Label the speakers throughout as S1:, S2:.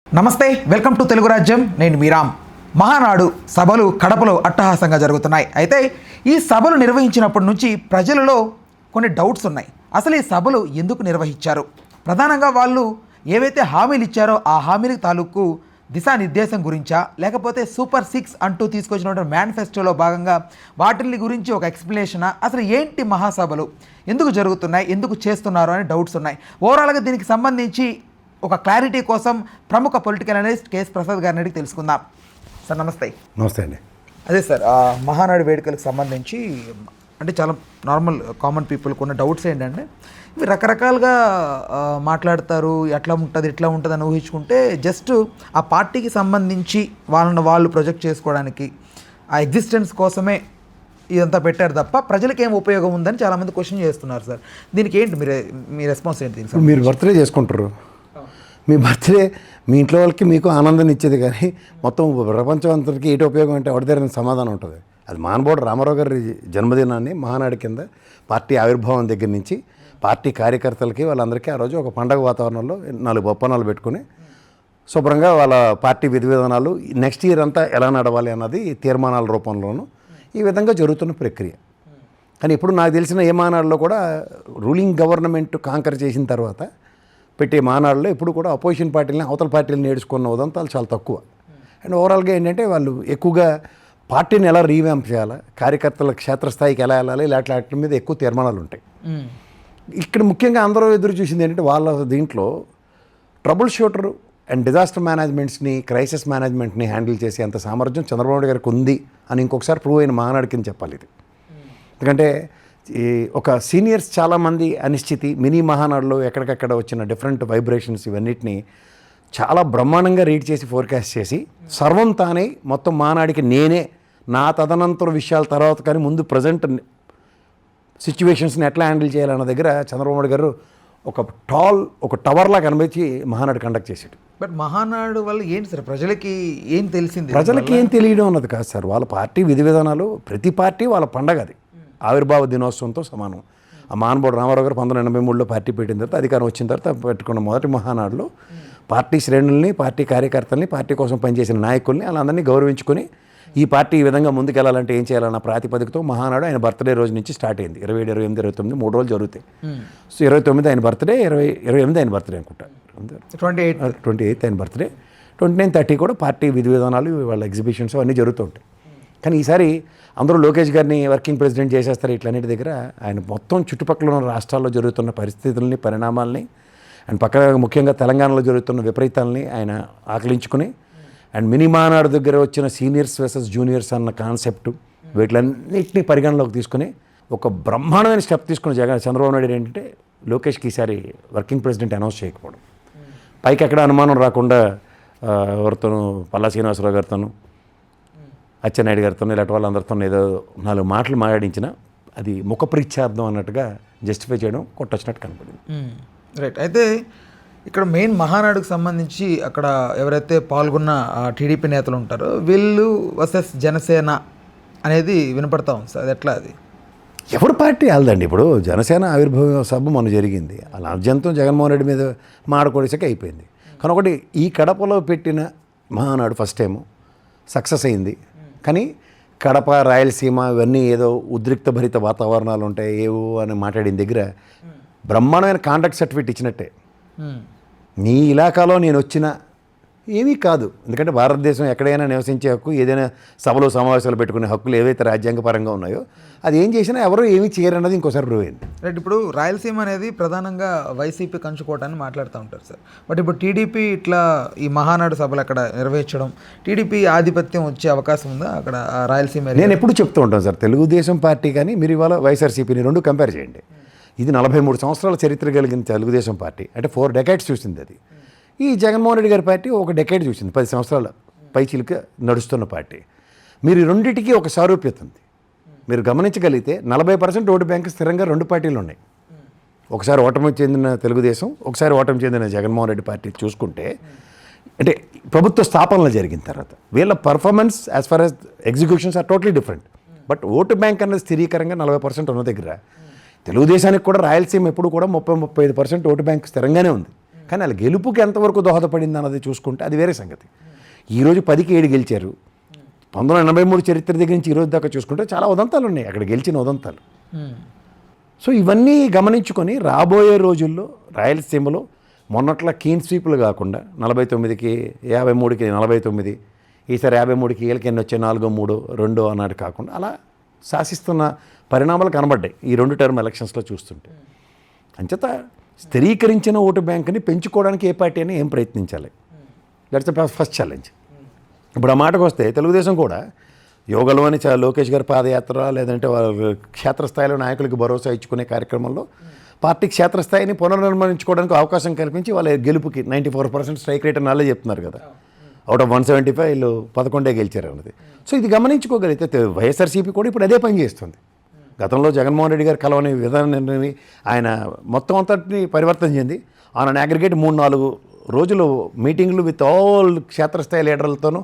S1: నమస్తే, welcome to Telugu రాజ్యం. నేను మీరామ్. మహానాడు సభలు కడపలో అట్టహాసంగా జరుగుతున్నాయి. అయితే ఈ సభలు నిర్వహించినప్పటి నుంచి ప్రజలలో కొన్ని డౌట్స్ ఉన్నాయి. అసలు ఈ సభలు ఎందుకు నిర్వహించారు? ప్రధానంగా వాళ్ళు ఏవైతే హామీలు ఇచ్చారో ఆ హామీల తాలూకు దిశానిర్దేశం గురించా, లేకపోతే సూపర్ 6 అంటూ తీసుకొచ్చినటువంటి మేనిఫెస్టోలో భాగంగా వాటిని గురించి ఒక ఎక్స్ప్లెనేషనా? అసలు ఏంటి మహాసభలు, ఎందుకు జరుగుతున్నాయి, ఎందుకు చేస్తున్నారు అనే డౌట్స్ ఉన్నాయి. ఓవరాల్గా దీనికి సంబంధించి ఒక క్లారిటీ కోసం ప్రముఖ పొలిటికల్ అనలిస్ట్ కేఎస్ ప్రసాద్ గారిని అడిగి తెలుసుకుందాం. సార్ నమస్తే.
S2: నమస్తే అండి.
S1: అదే సార్, మహానాడు వేడుకలకు సంబంధించి అంటే చాలా నార్మల్ కామన్ పీపుల్కి ఉన్న డౌట్స్ ఏంటంటే, ఇవి రకరకాలుగా మాట్లాడతారు, ఎట్లా ఉంటుంది ఇట్లా ఉంటుంది అని ఊహించుకుంటే జస్ట్ ఆ పార్టీకి సంబంధించి వాళ్ళు ప్రొజెక్ట్ చేసుకోవడానికి ఆ ఎగ్జిస్టెన్స్ కోసమే ఇదంతా పెట్టారు తప్ప ప్రజలకు ఏం ఉపయోగం ఉందని చాలామంది క్వశ్చన్ చేస్తున్నారు. సార్ దీనికి ఏంటి మీ రెస్పాన్స్ ఏంటి? దీనికి
S2: మీరు బర్త్డే చేసుకుంటారు, మీ బర్త్డే మీ ఇంట్లో వాళ్ళకి మీకు ఆనందాన్ని ఇచ్చేది, కానీ మొత్తం ప్రపంచం అంతటికి ఏంటి ఉపయోగం అంటే ఎవరిదైనా సమాధానం ఉంటుంది. అది మహానుభావుడు రామారావు గారి జన్మదినాన్ని మహానాడు కింద పార్టీ ఆవిర్భావం దగ్గర నుంచి పార్టీ కార్యకర్తలకి వాళ్ళందరికీ ఆ రోజు ఒక పండగ వాతావరణంలో 4 బొప్పనాలు పెట్టుకుని శుభ్రంగా వాళ్ళ పార్టీ విధి విధానాలు నెక్స్ట్ ఇయర్ అంతా ఎలా నడవాలి అన్నది తీర్మానాల రూపంలోనూ ఈ విధంగా జరుగుతున్న ప్రక్రియ. కానీ ఇప్పుడు నాకు తెలిసిన ఏ మానాడులో కూడా రూలింగ్ గవర్నమెంట్ కాంకర్ చేసిన తర్వాత పెట్టే మానాడులో ఇప్పుడు కూడా అపోజిషన్ పార్టీలని అవతల పార్టీలను నేర్చుకున్న ఉదంతాలు చాలా తక్కువ. అండ్ ఓవరాల్గా ఏంటంటే వాళ్ళు ఎక్కువగా పార్టీని ఎలా రీవ్యాంప్ చేయాలా, కార్యకర్తల క్షేత్రస్థాయికి ఎలా వెళ్ళాలి, ఇలాంటి వాటి మీద ఎక్కువ తీర్మానాలు ఉంటాయి. ఇక్కడ ముఖ్యంగా అందరూ ఎదురు చూసింది ఏంటంటే వాళ్ళ దీంట్లో ట్రబుల్ షూటర్ అండ్ డిజాస్టర్ మేనేజ్మెంట్స్ని, క్రైసిస్ మేనేజ్మెంట్ని హ్యాండిల్ చేసే అంత సామర్థ్యం చంద్రబాబు నాయుడు గారికి ఉంది అని ఇంకొకసారి ప్రూవ్ అయిన మహానాడు కింద చెప్పాలి ఇది. ఎందుకంటే ఈ ఒక సీనియర్స్ చాలామంది అనిశ్చితి మినీ మహానాడులో ఎక్కడికక్కడ వచ్చిన డిఫరెంట్ వైబ్రేషన్స్ ఇవన్నిటిని చాలా బ్రహ్మాండంగా రీడ్ చేసి ఫోర్కాస్ట్ చేసి సర్వం తానే మొత్తం మహానాడికి నేనే నా తదనంతర విషయాల తర్వాత కానీ ముందు ప్రజెంట్ సిచ్యువేషన్స్ని ఎట్లా హ్యాండిల్ చేయాలన్న దగ్గర చంద్రబాబు నాయుడు గారు ఒక టవర్లా కనిపించి మహానాడు కండక్ట్ చేసాడు.
S1: బట్ మహానాడు వల్ల ఏంటి సార్ ప్రజలకి ఏం తెలిసింది?
S2: ప్రజలకి ఏం తెలియడం అన్నది కాదు సార్, వాళ్ళ పార్టీ విధి విధానాలు ప్రతి పార్టీ వాళ్ళ పండగ, అది ఆవిర్భావ దినోత్సవంతో సమానం. ఆ మహానుభావుడు రామారావు గారు 1983లో పార్టీ పెట్టిన తర్వాత అధికారం వచ్చిన తర్వాత పెట్టుకున్న మొదటి మహానాడులో పార్టీ శ్రేణుల్ని, పార్టీ కార్యకర్తల్ని, పార్టీ కోసం పనిచేసిన నాయకుల్ని వాళ్ళందరినీ గౌరవించుకొని ఈ పార్టీ ఈ విధంగా ముందుకెళ్ళాలంటే ఏం చేయాలన్న ప్రాతిపదికతో మహానాడు ఆయన బర్త్డే రోజు నుంచి స్టార్ట్ అయింది. 27, 28, 29 3 రోజులు జరుగుతాయి. సో 29 ఆయన బర్త్డే, 28 ఆయన బర్త్డే అనుకుంటా, 28 ఆయన బర్త్డే, 29, 30 కూడా పార్టీ విధి విధానాలు వాళ్ళ ఎగ్జిబిషన్స్ అన్నీ జరుగుతూ ఉంటాయి. కానీ ఈసారి అందరూ లోకేష్ గారిని వర్కింగ్ ప్రెసిడెంట్ చేసేస్తారు. ఇట్లన్నిటి దగ్గర ఆయన మొత్తం చుట్టుపక్కల ఉన్న రాష్ట్రాల్లో జరుగుతున్న పరిస్థితుల్ని, పరిణామాలని అండ్ పక్కన ముఖ్యంగా తెలంగాణలో జరుగుతున్న విపరీతాలని ఆయన ఆకలించుకుని అండ్ మినీ మానాడు దగ్గర వచ్చిన సీనియర్స్ వర్సెస్ జూనియర్స్ అన్న కాన్సెప్ట్ వీటిలన్నింటినీ పరిగణలోకి తీసుకుని ఒక బ్రహ్మాండమైన స్టెప్ తీసుకుని చంద్రబాబు నాయుడు ఏంటంటే లోకేష్కి ఈసారి వర్కింగ్ ప్రెసిడెంట్ అనౌన్స్ చేయకపోవడం, పైకి ఎక్కడ అనుమానం రాకుండా ఎవరితోనూ పల్లా శ్రీనివాసరావు గారితోనూ, అచ్చెన్నాయుడు గారితో ఇలాంటి వాళ్ళందరితో ఏదో 4 మాటలు మాట్లాడించిన అది ముఖప్రీత్యార్థం అన్నట్టుగా జస్టిఫై చేయడం కొట్టొచ్చినట్టు కనపడింది.
S1: రైట్. అయితే ఇక్కడ మెయిన్ మహానాడుకు సంబంధించి అక్కడ ఎవరైతే పాల్గొన్న టీడీపీ నేతలు ఉంటారో వీళ్ళు వర్సెస్ జనసేన అనేది వినపడతా ఉంది సార్. అది ఎట్లా? అది
S2: ఎవరి పార్టీ వాళ్ళదండి. ఇప్పుడు జనసేన ఆవిర్భావ సభ మొన్న జరిగింది, అలా అర్జంతం జగన్మోహన్ రెడ్డి మీద మాడకొడిసాక అయిపోయింది. కానీ ఒకటి ఈ కడపలో పెట్టిన మహానాడు ఫస్ట్ టైము సక్సెస్ అయింది. కానీ కడప, రాయలసీమ ఇవన్నీ ఏదో ఉద్రిక్త భరిత వాతావరణాలు ఉంటాయి ఏవో అని మాట్లాడిన దగ్గర బ్రహ్మాండమైన కాంట్రాక్ట్ సర్టిఫికేట్ ఇచ్చినట్టే. నీ ఇలాకాలో నేను వచ్చిన ఏమీ కాదు, ఎందుకంటే భారతదేశం ఎక్కడైనా నివసించే హక్కు, ఏదైనా సభలు సమావేశాలు పెట్టుకునే హక్కులు ఏవైతే రాజ్యాంగపరంగా ఉన్నాయో అది ఏం చేసినా ఎవరు ఏమీ చేయరన్నది ఇంకోసారి ప్రూవ్ అయింది.
S1: రైట్. ఇప్పుడు రాయలసీమ అనేది ప్రధానంగా వైసీపీ కంచుకోవటాన్ని మాట్లాడుతూ ఉంటారు సార్. బట్ ఇప్పుడు టీడీపీ ఇట్లా ఈ మహానాడు సభలు అక్కడ నిర్వహించడం, టీడీపీ ఆధిపత్యం వచ్చే అవకాశం ఉందా అక్కడ రాయలసీమ?
S2: నేను ఎప్పుడు చెప్తూ ఉంటాను సార్, తెలుగుదేశం పార్టీ కానీ మీరు ఇవాళ వైఎస్ఆర్సీపీని 2 కంపేర్ చేయండి. ఇది 43 సంవత్సరాల చరిత్ర కలిగిన తెలుగుదేశం పార్టీ, అంటే 4 డెకేడ్స్ చూసింది అది. ఈ జగన్మోహన్ రెడ్డి గారి పార్టీ 1 డెకేడ్ చూసింది, 10 సంవత్సరాల పైచిలుక నడుస్తున్న పార్టీ. మీరు రెండింటికి ఒక సారూప్యత ఉంది. మీరు గమనించగలిగితే 40% ఓటు బ్యాంకు స్థిరంగా 2 పార్టీలు ఉన్నాయి. ఒకసారి ఓటమి చెందిన తెలుగుదేశం, ఒకసారి ఓటమి చెందిన జగన్మోహన్ రెడ్డి పార్టీ చూసుకుంటే, అంటే ప్రభుత్వ స్థాపనలు జరిగిన తర్వాత వీళ్ళ performance as far as executions are totally different. But vote bank అన్నది స్థిరీకరంగా 40% ఉన్న దగ్గర తెలుగుదేశానికి కూడా రాయలసీమ ఎప్పుడు కూడా 30-35% ఓటు బ్యాంక్ స్థిరంగానే ఉంది. కానీ వాళ్ళ గెలుపుకి ఎంతవరకు దోహదపడింది అన్నది చూసుకుంటే అది వేరే సంగతి. ఈరోజు 10కి 7 గెలిచారు. 1983 చరిత్ర దగ్గర నుంచి ఈరోజు దాకా చూసుకుంటే చాలా ఉదంతాలు ఉన్నాయి అక్కడ గెలిచిన ఉదంతాలు. సో ఇవన్నీ గమనించుకొని రాబోయే రోజుల్లో రాయలసీమలో మొన్నట్ల క్లీన్ స్వీపులు కాకుండా 49కి 53కి 49, ఈసారి 53కి వీళ్ళకి ఎన్ని వచ్చాయి 4-3-2 అన్నట్టు కాకుండా అలా శాసిస్తున్న పరిణామాలు కనబడ్డాయి ఈ 2 టర్మ్ ఎలక్షన్స్లో చూస్తుంటే. అంచేత స్థిరీకరించిన ఓటు బ్యాంకుని పెంచుకోవడానికి ఏ పార్టీ అయినా ఏం ప్రయత్నించాలి, దట్స్ ద ఫస్ట్ ఛాలెంజ్. ఇప్పుడు ఆ మాటకు వస్తే తెలుగుదేశం కూడా యోగలో అని లోకేష్ గారి పాదయాత్ర లేదంటే వాళ్ళ క్షేత్రస్థాయిలో నాయకులకు భరోసా ఇచ్చుకునే కార్యక్రమంలో పార్టీ క్షేత్రస్థాయిని పునర్నిర్మించుకోవడానికి అవకాశం కల్పించి వాళ్ళ గెలుపుకి 94% స్ట్రైక్ రేట్ అని వాళ్ళే చెప్తున్నారు కదా. అవుట్ ఆఫ్ 175 వీళ్ళు 11 గెలిచారు అన్నది. సో ఇది గమనించుకోగలిగితే వైఎస్ఆర్సీపీ కూడా ఇప్పుడు అదే పని చేస్తుంది. గతంలో జగన్మోహన్ రెడ్డి గారు కలవని విధానాన్ని ఆయన మొత్తం అంతటిని పరివర్తన చెంది ఆయన అగ్రిగేట్ 3-4 రోజులు మీటింగ్లు విత్ ఆల్ క్షేత్రస్థాయి లీడర్లతోనూ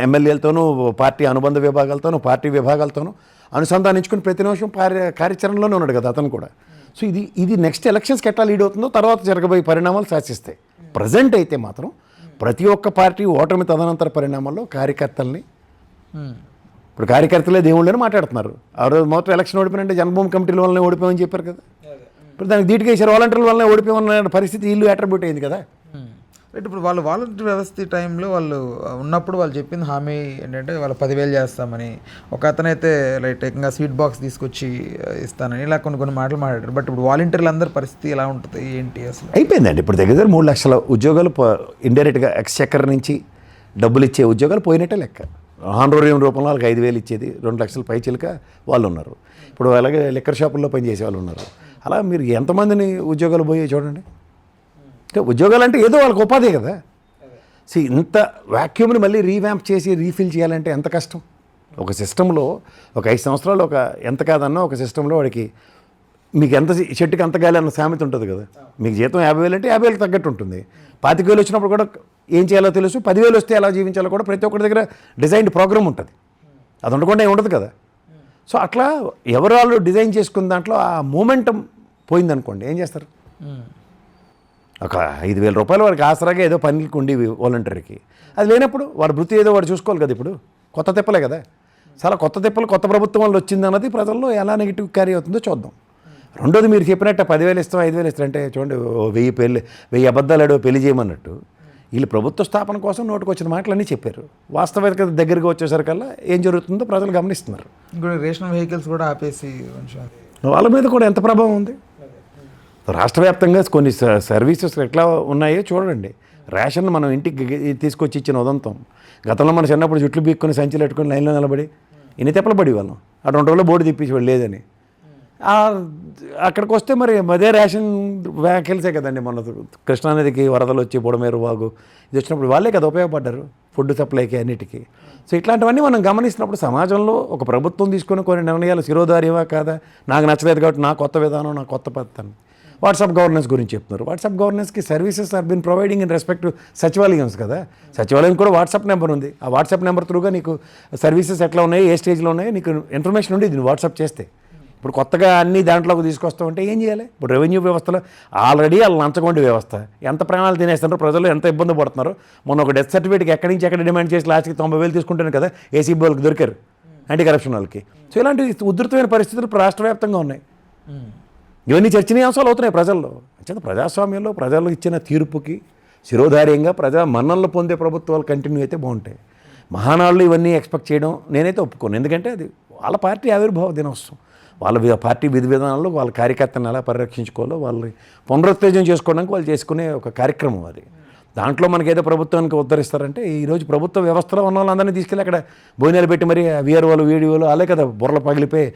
S2: ఎమ్మెల్యేలతోనూ పార్టీ అనుబంధ విభాగాలతోనూ పార్టీ విభాగాలతోనూ అనుసంధానించుకుని ప్రతి నిమిషం కార్యాచరణలోనే ఉన్నాడు కదా అతను కూడా. సో ఇది నెక్స్ట్ ఎలక్షన్స్కి ఎట్లా లీడ్ అవుతుందో తర్వాత జరగబోయే పరిణామాలు శాసిస్తాయి. ప్రజెంట్ అయితే మాత్రం ప్రతి ఒక్క పార్టీ ఓటమి తదనంతర పరిణామాల్లో కార్యకర్తల్ని ఇప్పుడు కార్యకర్తలే దేవుళ్ళని మాట్లాడుతున్నారు. ఆ రోజు మొదటి ఎలక్షన్ ఓడిపోయినంటే జన్మభూమి కమిటీల వల్లనే ఓడిపోయామని చెప్పారు కదా. ఇప్పుడు దానికి ధీటుగా వేసారు వాలంటీర్ల వల్లనే ఓడిపోయిన పరిస్థితి ఇల్లు అట్రిబ్యూట్ అయింది కదా.
S1: రైట్. ఇప్పుడు వాళ్ళు వాలంటీర్ వ్యవస్థ టైంలో వాళ్ళు ఉన్నప్పుడు వాళ్ళు చెప్పింది హామీ ఏంటంటే వాళ్ళు 10,000 చేస్తామని, ఒక అతనైతే లైట్ ఏకంగా స్వీట్ బాక్స్ తీసుకొచ్చి ఇస్తానని ఇలా కొన్ని మాటలు మాట్లాడారు. బట్ ఇప్పుడు వాలంటీర్లు అందరి పరిస్థితి ఎలా ఉంటుంది ఏంటి అసలు?
S2: అయిపోయిందండి. ఇప్పుడు దగ్గర 3 లక్షల ఉద్యోగాలు ఇండైరెక్ట్గా ఎక్స్చెక్కర్ నుంచి డబ్బులు ఇచ్చే ఉద్యోగాలు పోయినట్టే లెక్క. హానరోరియం రూపంలో వాళ్ళకి 5,000 ఇచ్చేది 2 లక్షల పైచిలుక వాళ్ళు ఉన్నారు. ఇప్పుడు అలాగే లిక్కర్ షాపుల్లో పనిచేసే వాళ్ళు ఉన్నారు. అలా మీరు ఎంతమందిని ఉద్యోగాలు పోయాయి చూడండి. ఉద్యోగాలు అంటే ఏదో వాళ్ళకి ఉపాధి కదా. సో ఇంత వ్యాక్యూమ్ని మళ్ళీ రీవ్యాంప్ చేసి రీఫిల్ చేయాలంటే ఎంత కష్టం. ఒక సిస్టంలో ఒక 5 సంవత్సరాలు ఒక ఎంత కాదన్నా ఒక సిస్టంలో వాడికి మీకు ఎంత చెట్టుకి అంత గాలి అన్న సామెత ఉంటుంది కదా. మీకు జీతం 50,000 అంటే 50,000 తగ్గట్టు ఉంటుంది. 25,000 వచ్చినప్పుడు కూడా ఏం చేయాలో తెలుసు, 10,000 వస్తే ఎలా జీవించాలో కూడా ప్రతి ఒక్కరి దగ్గర డిజైన్డ్ ప్రోగ్రామ్ ఉంటుంది. అది ఉండకుండా ఏమి ఉండదు కదా. సో అట్లా ఎవరు డిజైన్ చేసుకున్న దాంట్లో ఆ మూమెంటం పోయిందనుకోండి ఏం చేస్తారు. ఒక 5,000 రూపాయలు వాడికి ఆసరాగా ఏదో పనికి ఉండేవి వాలంటీర్కి. అది లేనప్పుడు వాడు వృత్తి ఏదో వాడు చూసుకోవాలి కదా. ఇప్పుడు కొత్త తిప్పలే కదా. చాలా కొత్త తిప్పలు కొత్త ప్రభుత్వం వల్ల వచ్చింది అన్నది ప్రజల్లో ఎలా నెగిటివ్ క్యారీ అవుతుందో చూద్దాం. రెండోది మీరు చెప్పినట్టు 10,000 ఇస్తాం 5,000 ఇస్తాం అంటే చూడండి 1000 అబద్ధాలు ఆడో పెళ్లి చేయమన్నట్టు వీళ్ళు ప్రభుత్వ స్థాపన కోసం నోటుకు వచ్చిన మాటలన్నీ చెప్పారు. వాస్తవికత దగ్గరికి వచ్చేసరికల్లా ఏం జరుగుతుందో ప్రజలు గమనిస్తున్నారు.
S1: ఇప్పుడు రేషన్ వెహికల్స్ కూడా ఆపేసి
S2: వాళ్ళ మీద కూడా ఎంత ప్రభావం ఉంది. రాష్ట్ర వ్యాప్తంగా కొన్ని సర్వీసెస్ ఎట్లా ఉన్నాయో చూడండి. రేషన్ మనం ఇంటికి తీసుకొచ్చి ఇచ్చిన ఉదంతం. గతంలో మన చిన్నప్పుడు జుట్లు బీక్కుని సంచులు పెట్టుకుని లైన్లో నిలబడి ఇన్ని తెప్పలు పడి వాళ్ళం. ఆ 2 రోజుల్లో బోర్డు తిప్పించి లేదని. అక్కడికి వస్తే మరి అదే రేషన్ వెహికల్సే కదండి. మన కృష్ణానదికి వరదలు వచ్చి బుడమేరు వాగు ఇది వచ్చినప్పుడు వాళ్ళే కదా ఉపయోగపడ్డారు ఫుడ్ సప్లైకి అన్నిటికీ. సో ఇట్లాంటివన్నీ మనం గమనిస్తున్నప్పుడు సమాజంలో ఒక ప్రభుత్వం తీసుకుని కొన్ని నిర్ణయాలు శిరోధార్యవా కాదా, నాకు నచ్చలేదు కాబట్టి నా కొత్త విధానం నా కొత్త పద్ధతి. వాట్సాప్ గవర్నెన్స్ గురించి చెప్తున్నారు. వాట్సాప్ గవర్నెన్స్కి services are been providing in respect to సచివాలయమ్స్ కదా. సచివాలయం కూడా వాట్సాప్ నెంబర్ ఉంది. ఆ వాట్సాప్ నెంబర్ త్రూగా నీకు సర్వీసెస్ ఎట్లా ఉన్నాయి, ఏ స్టేజ్లో ఉన్నాయో నీకు ఇన్ఫర్మేషన్ ఉంది. దీన్ని వాట్సాప్ చేస్తే ఇప్పుడు కొత్తగా అన్ని దాంట్లోకి తీసుకొస్తూ ఉంటే ఏం చేయాలి. ఇప్పుడు రెవెన్యూ వ్యవస్థలో ఆల్రెడీ వాళ్ళు లంచగొండి వ్యవస్థ. ఎంత ప్రాణాలు తినేస్తున్నారు ప్రజలు, ఎంత ఇబ్బంది పడుతున్నారు. మొన్న ఒక డెత్ సర్టిఫికేట్కి ఎక్కడి నుంచి ఎక్కడ డిమాండ్ చేసి లాస్ట్కి 90,000 తీసుకుంటాను కదా ఏసీబీ వాళ్ళకి దొరికారు, యాంటీ కరప్షన్ వాళ్ళకి. సో ఇలాంటి ఉధృతమైన పరిస్థితులు రాష్ట్ర వ్యాప్తంగా ఉన్నాయి. ఇవన్నీ చర్చనీయాంశాలు అవుతున్నాయి ప్రజల్లో. అంచేత ప్రజాస్వామ్యంలో ప్రజలు ఇచ్చిన తీర్పుకి శిరోధార్యంగా ప్రజా మన్ననలు పొందే ప్రభుత్వాలు కంటిన్యూ అయితే బాగుంటాయి. మహానాళ్ళు ఇవన్నీ ఎక్స్పెక్ట్ చేయడం నేనైతే ఒప్పుకోను. ఎందుకంటే అది వాళ్ళ పార్టీ ఆవిర్భావ దినోత్సవం. వాళ్ళ పార్టీ విధి విధానాల్లో వాళ్ళ కార్యకర్తలను ఎలా పరిరక్షించుకోవాలో వాళ్ళని పునరుత్తేజం చేసుకోవడానికి వాళ్ళు చేసుకునే ఒక కార్యక్రమం అది. దాంట్లో మనకేదో ప్రభుత్వానికి ఉద్ధరిస్తారంటే ఈరోజు ప్రభుత్వ వ్యవస్థలో ఉన్న వాళ్ళందరినీ తీసుకెళ్ళి అక్కడ భోజనాలు పెట్టి మరి వీఆర్ఓలు వీడియోలు అలాగే కదా బుర్రలు పగిలిపోయి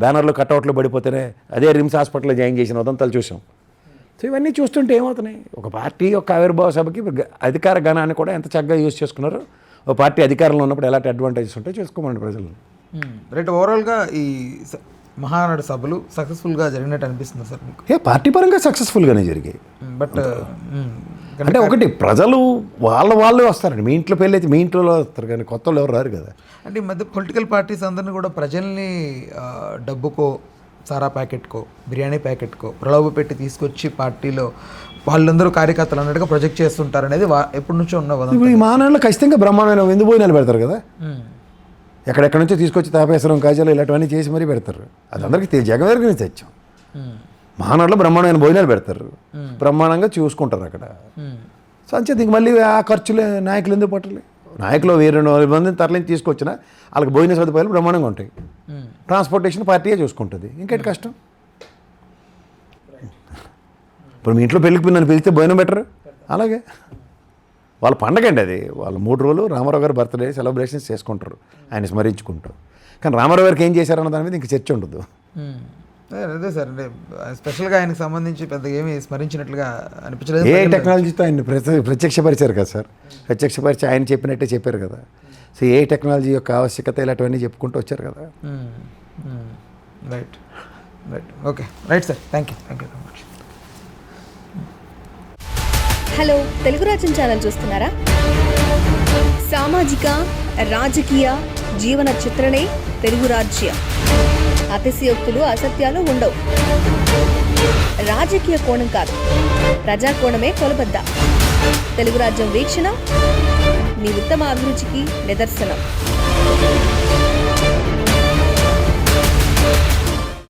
S2: బ్యానర్లు కట్అవుట్లు పడిపోతేనే అదే రిమ్స్ హాస్పిటల్లో జాయిన్ చేసిన ఉదంతాలు చూసాం. సో ఇవన్నీ చూస్తుంటే ఏమవుతున్నాయి, ఒక పార్టీ యొక్క ఆవిర్భావ సభకి అధికార గణాన్ని కూడా ఎంత చక్కగా యూజ్ చేసుకున్నారో ఒక పార్టీ అధికారంలో ఉన్నప్పుడు ఎలాంటి అడ్వాంటేజెస్ ఉంటాయో చూసుకోమండి ప్రజలు.
S1: రైట్. ఓవరాల్గా ఈ మహానాడు సభలు సక్సెస్ఫుల్గా జరిగినట్టు అనిపిస్తుంది సార్ మీకు?
S2: పార్టీ పరంగా సక్సెస్ఫుల్గానే జరిగాయి.
S1: బట్
S2: అంటే ఒకటి ప్రజలు వాళ్ళే వస్తారండి. మీ ఇంట్లో పెళ్ళి అయితే మీ ఇంట్లో వస్తారు కానీ కొత్త వాళ్ళు ఎవరు రారు కదా.
S1: అంటే ఈ మధ్య పొలిటికల్ పార్టీస్ అందరినీ కూడా ప్రజల్ని డబ్బుకో సారా ప్యాకెట్కో బిర్యానీ ప్యాకెట్కో ప్రలోభ పెట్టి తీసుకొచ్చి పార్టీలో వాళ్ళందరూ కార్యకర్తలు అన్నట్టుగా ప్రొజెక్ట్ చేస్తుంటారు అనేది ఎప్పటి నుంచో ఉన్న వదంతి.
S2: ఇప్పుడు ఈ మహానాడులో ఖచ్చితంగా బ్రహ్మాండమైన విందు భోజనాలు పెడతారు కదా, ఎక్కడెక్కడ నుంచో తీసుకొచ్చి తాపేశ్వరం కాజాలు ఇలాంటివన్నీ చేసి మరీ పెడతారు. అది అందరికీ జగన్ దగ్గర నుంచి తెచ్చాం. మహానాడులో బ్రహ్మాండమైన భోజనాలు పెడతారు, బ్రహ్మాండంగా చూసుకుంటారు అక్కడ. సో అంచేది ఇంక మళ్ళీ ఆ ఖర్చులే నాయకులు ఎందుకు పట్టాలి? నాయకులు 200 మందిని తరలించి తీసుకొచ్చినా వాళ్ళకి భోజన సదుపాయాలు బ్రహ్మాండంగా ఉంటాయి. ట్రాన్స్పోర్టేషన్ పార్టీయే చూసుకుంటుంది, ఇంకేంటి కష్టం? ఇప్పుడు మీ ఇంట్లో పెళ్ళికి నన్ను పిలిస్తే భోజనం పెట్టరు, అలాగే వాళ్ళ పండగ అండి అది. వాళ్ళు 3 రోజులు రామారావు గారి బర్త్డే సెలబ్రేషన్స్ చేసుకుంటారు, ఆయన స్మరించుకుంటారు. కానీ రామారావు గారికి ఏం చేశారన్న దాని మీద ఇంక చర్చ ఉండదు.
S1: అదే సార్, అంటే స్పెషల్గా ఆయనకు సంబంధించి పెద్దగా ఏమి స్మరించినట్లుగా అనిపించలేదు.
S2: ఏ టెక్నాలజీతో ఆయన ప్రత్యక్షపరిచారు కదా సార్, ప్రత్యక్షపరిచి ఆయన చెప్పినట్టే చెప్పారు కదా. సో ఏ టెక్నాలజీ యొక్క ఆవశ్యకత ఇలాంటివన్నీ చెప్పుకుంటూ వచ్చారు కదా.
S1: Right right okay right sir, thank you very much.
S3: Hello, Telugu రాజ్యం ఛానల్ చూస్తున్నారా? సామాజిక రాజకీయ జీవన చిత్రణే తెలుగు రాజ్యం. అతిశయోక్తులు అసత్యాలు ఉండవు. రాజకీయ కోణం కాదు, ప్రజా కోణమే కొలబద్ద. తెలుగు రాజ్యం వీక్షణ మీ ఉత్తమ అభిరుచికి నిదర్శనం.